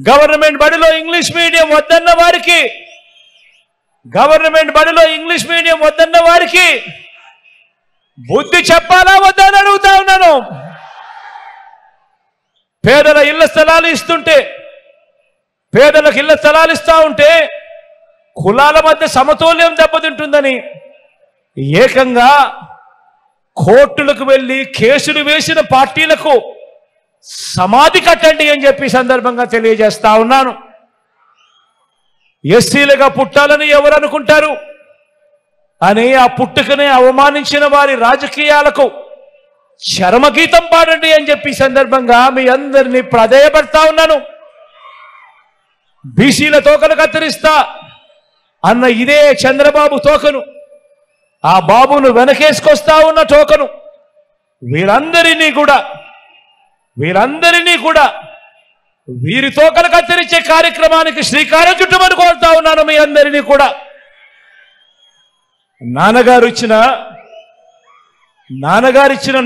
Government బడిలో English medium వద్దన్న వారికి బుద్ధి చెప్పాలా వద్దా అని అడుగుతా ఉన్నాను. పేదల ఇళ్ల స్థలాలు ఇస్తుంటే, పేదలకు ఇళ్ల స్థలాలు ఇస్తా ఉంటే కులాల మధ్య సమతుల్యం దెబ్బతింటుందని ఏకంగా కోర్టులకు వెళ్ళి కేసులు వేసిన పార్టీలకు సమాధి కట్టండి అని చెప్పి సందర్భంగా తెలియజేస్తా ఉన్నాను. ఎస్సీలుగా పుట్టాలని ఎవరు అనుకుంటారు అని ఆ పుట్టుకనే అవమానించిన వారి రాజకీయాలకు చరమగీతం పాడండి అని చెప్పి సందర్భంగా మీ అందరినీ ప్రాధేయపడతా ఉన్నాను. బీసీల తోకలు కత్తిరిస్తా అన్న ఇదే చంద్రబాబు తోకను, ఆ బాబును వెనకేసుకొస్తా ఉన్న తోకను, వీరందరినీ కూడా వీరి తోకలు కత్తిరించే కార్యక్రమానికి శ్రీకారం చుట్టమని కోరుతా ఉన్నాను. మీ అందరినీ కూడా నాన్నగారు ఇచ్చిన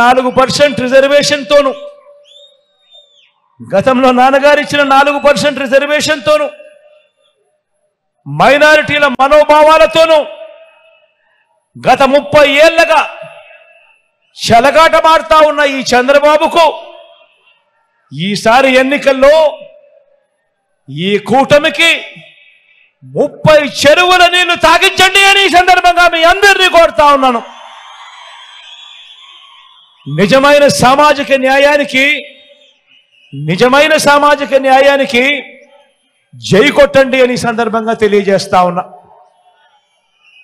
4% రిజర్వేషన్తోను, గతంలో నాన్నగారు ఇచ్చిన 4% రిజర్వేషన్తోను, మైనారిటీల మనోభావాలతోనూ గత 30 ఏళ్లుగా చెలగాట మారుతా ఉన్న ఈ చంద్రబాబుకు ఈసారి ఎన్నికల్లో ఈ కూటమికి 30 చెరువుల నీళ్లు తాగించండి అని ఈ సందర్భంగా మీ అందరినీ కోరుతా ఉన్నాను. నిజమైన సామాజిక న్యాయానికి జై కొట్టండి అని సందర్భంగా తెలియజేస్తా ఉన్నా.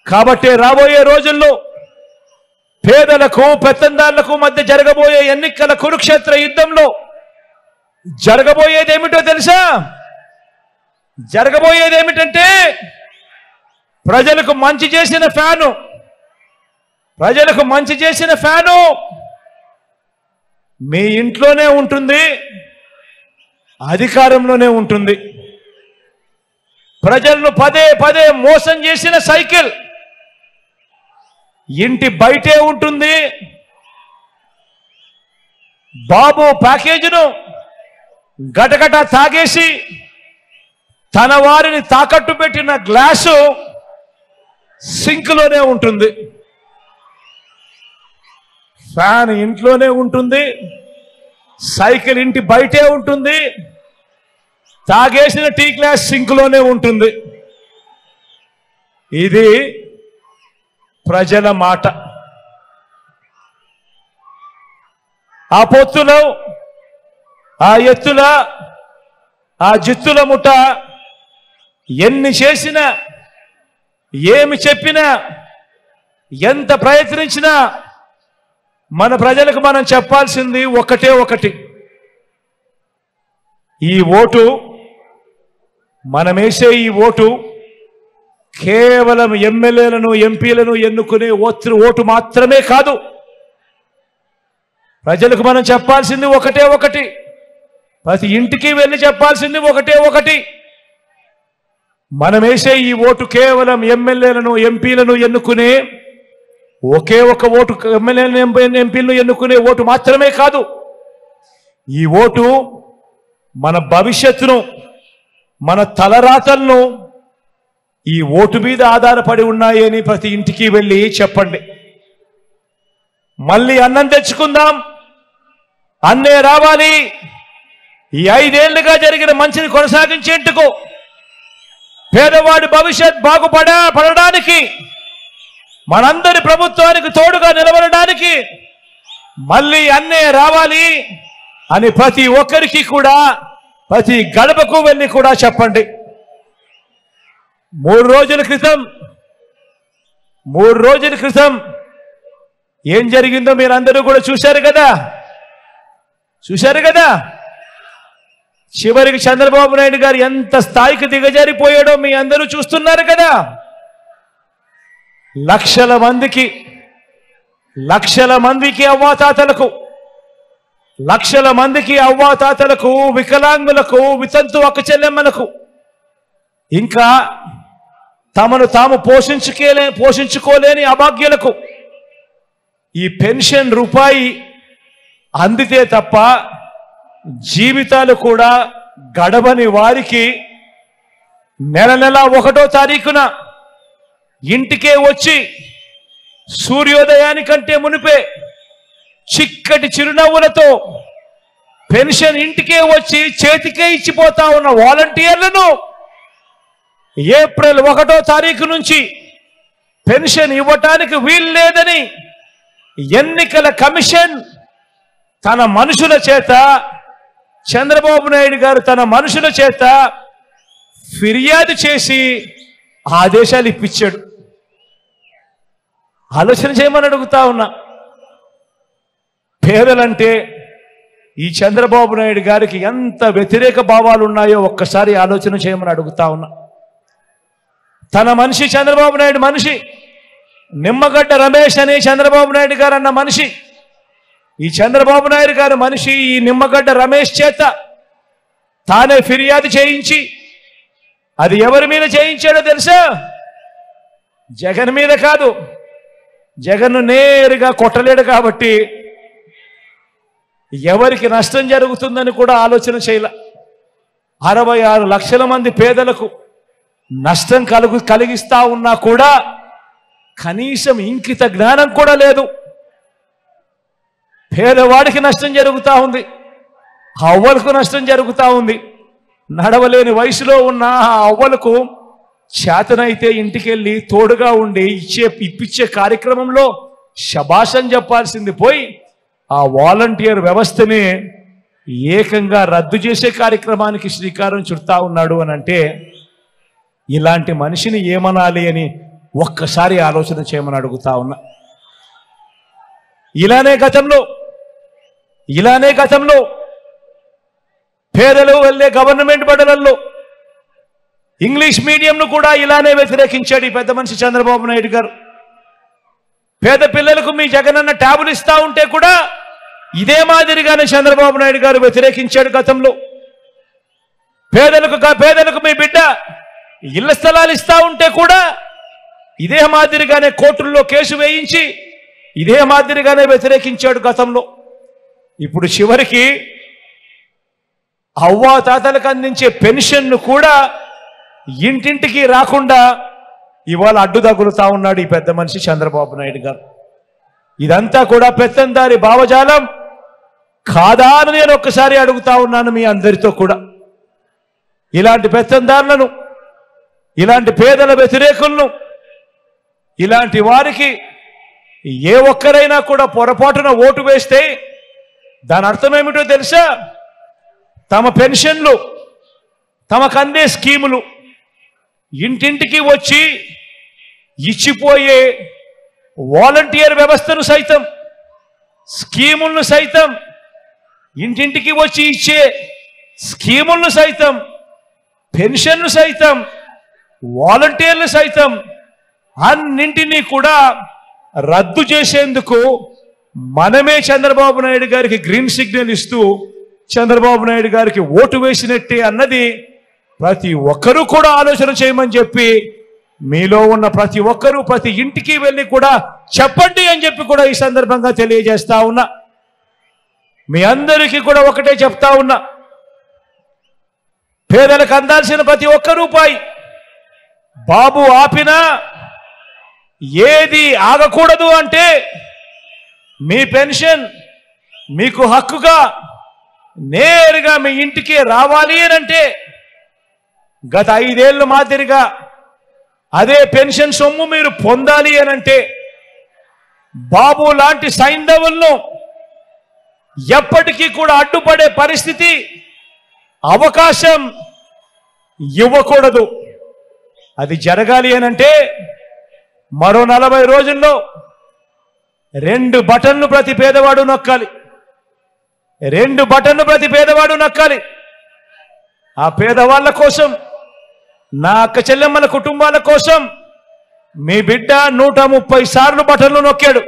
కాబట్టి రాబోయే రోజుల్లో పేదలకు పెత్తందారులకు మధ్య జరగబోయే ఎన్నికల కురుక్షేత్ర యుద్ధంలో జరగబోయేదేమిటో తెలుసా? జరగబోయేదేమిటంటే ప్రజలకు మంచి చేసిన ఫ్యాను మీ ఇంట్లోనే ఉంటుంది, అధికారంలోనే ఉంటుంది. ప్రజలను పదే పదే మోసం చేసిన సైకిల్ ఇంటి బయటే ఉంటుంది. బాబు ప్యాకేజీను గటగట తాగేసి తన వారిని తాకట్టు పెట్టిన గ్లాసు సింక్లోనే ఉంటుంది. ఫ్యాన్ ఇంట్లోనే ఉంటుంది, సైకిల్ ఇంటి బయటే ఉంటుంది, తాగేసిన టీ గ్లాస్ సింక్లోనే ఉంటుంది. ఇది ప్రజల మాట. ఆ పొత్తులో, ఆ ఎత్తుల, ఆ జిత్తుల ముఠ ఎన్ని చేసినా, ఏమి చెప్పినా, ఎంత ప్రయత్నించినా మన ప్రజలకు మనం చెప్పాల్సింది ఒకటి. ఈ ఓటు, మనమేసే ఈ ఓటు కేవలం ఎమ్మెల్యేలను ఎంపీలను ఎన్నుకునే ఓటు మాత్రమే కాదు. ప్రజలకు మనం చెప్పాల్సింది ఒకటి. ప్రతి ఇంటికి వెళ్ళి చెప్పాల్సింది ఒకటి. మనమేసే ఈ ఓటు కేవలం ఎమ్మెల్యేలను ఎంపీలను ఎన్నుకునే ఒకే ఒక ఓటు, ఎమ్మెల్యేలను ఎంపీలను ఎన్నుకునే ఓటు మాత్రమే కాదు. ఈ ఓటు మన భవిష్యత్తును, మన తలరాతలను ఈ ఓటు మీద ఆధారపడి ఉన్నాయి అని ప్రతి ఇంటికి వెళ్ళి చెప్పండి. మళ్ళీ అన్నం తెచ్చుకుందాం, అన్నే రావాలి. ఈ 5 ఏళ్లుగా జరిగిన మంచిని కొనసాగించేందుకు, పేదవాడి భవిష్యత్ బాగుపడడానికి, మనందరి ప్రభుత్వానికి తోడుగా నిలబడడానికి మళ్ళీ అన్నే రావాలి అని ప్రతి ఒక్కరికి కూడా, ప్రతి గడపకు వెళ్ళి కూడా చెప్పండి. 3 రోజుల క్రితం ఏం జరిగిందో మీరందరూ కూడా చూశారు కదా. చివరికి చంద్రబాబు నాయుడు గారు ఎంత స్థాయికి దిగజారిపోయాడో మీ అందరూ చూస్తున్నారు కదా. లక్షల మందికి అవ్వాతాతలకు, వికలాంగులకు, వితంతు అక్క చెల్లెమ్మలకు, ఇంకా తమను తాము పోషించుకోలేని అభాగ్యులకు ఈ పెన్షన్ రూపాయి అందితే తప్ప జీవితాలు కూడా గడవని వారికి నెల 1వ తారీఖున ఇంటికే వచ్చి సూర్యోదయానికంటే మునిపే చిక్కటి చిరునవ్వులతో పెన్షన్ ఇంటికే వచ్చి చేతికే ఇచ్చిపోతా ఉన్న వాలంటీర్లను ఏప్రిల్ 1వ తారీఖు నుంచి పెన్షన్ ఇవ్వటానికి వీలు లేదని ఎన్నికల కమిషన్ తన మనుషుల చేత, చంద్రబాబు నాయుడు గారు తన మనుషుల చేత ఫిర్యాదు చేసి ఆదేశాలు ఇప్పించాడు. ఆలోచన చేయమని అడుగుతా ఉన్నా. పేదలంటే ఈ చంద్రబాబు నాయుడు గారికి ఎంత వ్యతిరేక భావాలు ఉన్నాయో ఒక్కసారి ఆలోచన చేయమని అడుగుతా ఉన్నా. తన మనిషి చంద్రబాబు నాయుడు మనిషి, నిమ్మగడ్డ రమేష్ అనే చంద్రబాబు నాయుడు గారు అన్న మనిషి, ఈ చంద్రబాబు నాయుడు గారు మనిషి ఈ నిమ్మగడ్డ రమేష్ చేత తానే ఫిర్యాదు చేయించి, అది ఎవరి మీద చేయించాడో తెలుసా? జగన్ మీద కాదు. జగన్ నేరుగా కొట్టలేడు కాబట్టి ఎవరికి నష్టం జరుగుతుందని కూడా ఆలోచన చేయాల. 66 లక్షల మంది పేదలకు నష్టం కలిగిస్తా ఉన్నా కూడా కనీసం ఇంకిత జ్ఞానం కూడా లేదు. పేదవాడికి నష్టం జరుగుతూ ఉంది, అవ్వలకు నష్టం జరుగుతూ ఉంది. నడవలేని వయసులో ఉన్న ఆ అవ్వలకు చేతనైతే ఇంటికెళ్ళి తోడుగా ఉండి ఇప్పించే కార్యక్రమంలో శభాషం చెప్పాల్సింది పోయి ఆ వాలంటీర్ వ్యవస్థని ఏకంగా రద్దు చేసే కార్యక్రమానికి శ్రీకారం చుడతా ఉన్నాడు అని అంటే ఇలాంటి మనిషిని ఏమనాలి అని ఒక్కసారి ఆలోచన చేయమని అడుగుతా ఉన్నా. ఇలానే గతంలో పేదలు వెళ్ళే గవర్నమెంట్ బడులలో ఇంగ్లీష్ మీడియంను కూడా ఇలానే వ్యతిరేకించాడు ఈ పెద్ద మనిషి చంద్రబాబు నాయుడు గారు. పేద పిల్లలకు మీ జగనన్న ట్యాబులు ఇస్తా ఉంటే కూడా ఇదే మాదిరిగానే చంద్రబాబు నాయుడు గారు వ్యతిరేకించాడు గతంలో. పేదలకు మీ బిడ్డ ఇళ్ల స్థలాలు ఇస్తా ఉంటే కూడా ఇదే మాదిరిగానే కోర్టుల్లో కేసు వేయించి ఇదే మాదిరిగానే వ్యతిరేకించాడు గతంలో. ఇప్పుడు చివరికి అవ్వా తాతలకు అందించే పెన్షన్ను కూడా ఇంటింటికి రాకుండా ఇవాళ అడ్డు తగులుతా ఉన్నాడు ఈ పెద్ద మనిషి చంద్రబాబు నాయుడు గారు. ఇదంతా కూడా పెత్తందారి భావజాలం కాదా అని నేను ఒక్కసారి అడుగుతా ఉన్నాను మీ అందరితో కూడా. ఇలాంటి పెత్తందారులను, ఇలాంటి పేదల వ్యతిరేకులను, ఇలాంటి వారికి ఏ ఒక్కరైనా కూడా పొరపాటున ఓటు వేస్తే దాని అర్థం ఏమిటో తెలుసా? తమ పెన్షన్లు, తమకు అందే స్కీములు ఇంటింటికి వచ్చి ఇచ్చిపోయే వాలంటీర్ వ్యవస్థను సైతం, స్కీములను సైతం, ఇంటింటికి వచ్చి ఇచ్చే స్కీములను సైతం, పెన్షన్లు సైతం, వాలంటీర్లు సైతం అన్నింటినీ కూడా రద్దు చేసేందుకు మనమే చంద్రబాబు నాయుడు గారికి గ్రీన్ సిగ్నల్ ఇస్తూ చంద్రబాబు నాయుడు గారికి ఓటు వేసినట్టే అన్నది ప్రతి ఒక్కరూ కూడా ఆలోచన చేయమని చెప్పి మీలో ఉన్న ప్రతి ఒక్కరూ ప్రతి ఇంటికి వెళ్ళి కూడా చెప్పండి అని చెప్పి కూడా ఈ సందర్భంగా తెలియజేస్తా ఉన్నా. మీ అందరికీ కూడా ఒకటే చెప్తా ఉన్నా, పేదలకు అందాల్సిన ప్రతి ఒక్క రూపాయి బాబు ఆపినా ఏది ఆగకూడదు అంటే మీ పెన్షన్ మీకు హక్కుగా నేరుగా మీ ఇంటికి రావాలి అని అంటే గత 5 ఏళ్ళ మాదిరిగా అదే పెన్షన్ సొమ్ము మీరు పొందాలి అని అంటే బాబు లాంటి సైంధవులను ఎప్పటికీ కూడా అడ్డుపడే పరిస్థితి, అవకాశం ఇవ్వకూడదు. అది జరగాలి అని అంటే మరో 40 రోజుల్లో 2 బటన్లు ప్రతి పేదవాడు నొక్కాలి. 2 బటన్లు ప్రతి పేదవాడు నొక్కాలి. ఆ పేదవాళ్ళ కోసం, నా అక్క చెల్లెమ్మల కుటుంబాల కోసం మీ బిడ్డ 130 సార్లు బటన్లు నొక్కాడు.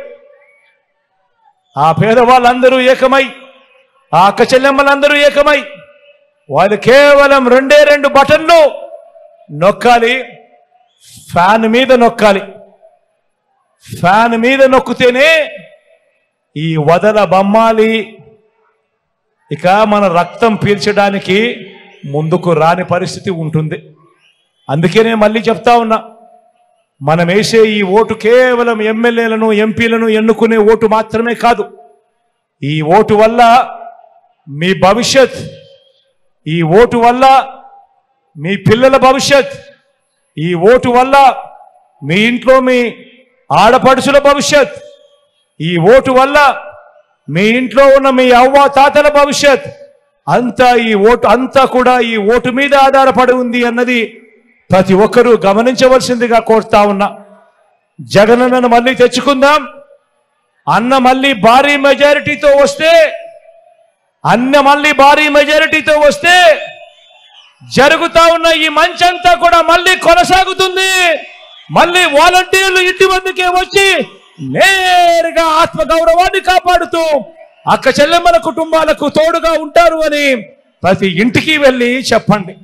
ఆ పేదవాళ్ళందరూ ఏకమై, ఆ అక్క చెల్లెమ్మలందరూ ఏకమై వాళ్ళు కేవలం 2 బటన్లు నొక్కాలి. ఫ్యాన్ మీద నొక్కాలి. ఫ్యాన్ మీద నొక్కితేనే ఈ వదల బొమ్మాలి ఇక మన రక్తం పీల్చడానికి ముందుకు రాని పరిస్థితి ఉంటుంది. అందుకే నేను మళ్ళీ చెప్తా ఉన్నా, మనం వేసే ఈ ఓటు కేవలం ఎమ్మెల్యేలను ఎంపీలను ఎన్నుకునే ఓటు మాత్రమే కాదు. ఈ ఓటు వల్ల మీ భవిష్యత్, ఈ ఓటు వల్ల మీ పిల్లల భవిష్యత్, ఈ ఓటు వల్ల మీ ఇంట్లో మీ ఆడపడుచుల భవిష్యత్, ఈ ఓటు వల్ల మీ ఇంట్లో ఉన్న మీ అవ్వ తాతల భవిష్యత్ అంతా కూడా ఈ ఓటు మీద ఆధారపడి ఉంది అన్నది ప్రతి ఒక్కరూ గమనించవలసిందిగా కోరుతా ఉన్నా. జగనన్నను మళ్ళీ తెచ్చుకుందాం. అన్న మళ్ళీ భారీ మెజారిటీతో వస్తే జరుగుతా ఉన్న ఈ మంచంతా కూడా మళ్ళీ కొనసాగుతుంది. మళ్ళీ వాలంటీర్లు ఇంటి వద్దకే వచ్చి నేరుగా ఆత్మగౌరవాన్ని కాపాడుతూ అక్క చెల్లెమ్మల కుటుంబాలకు తోడుగా ఉంటారు అని ప్రతి ఇంటికి వెళ్ళి చెప్పండి.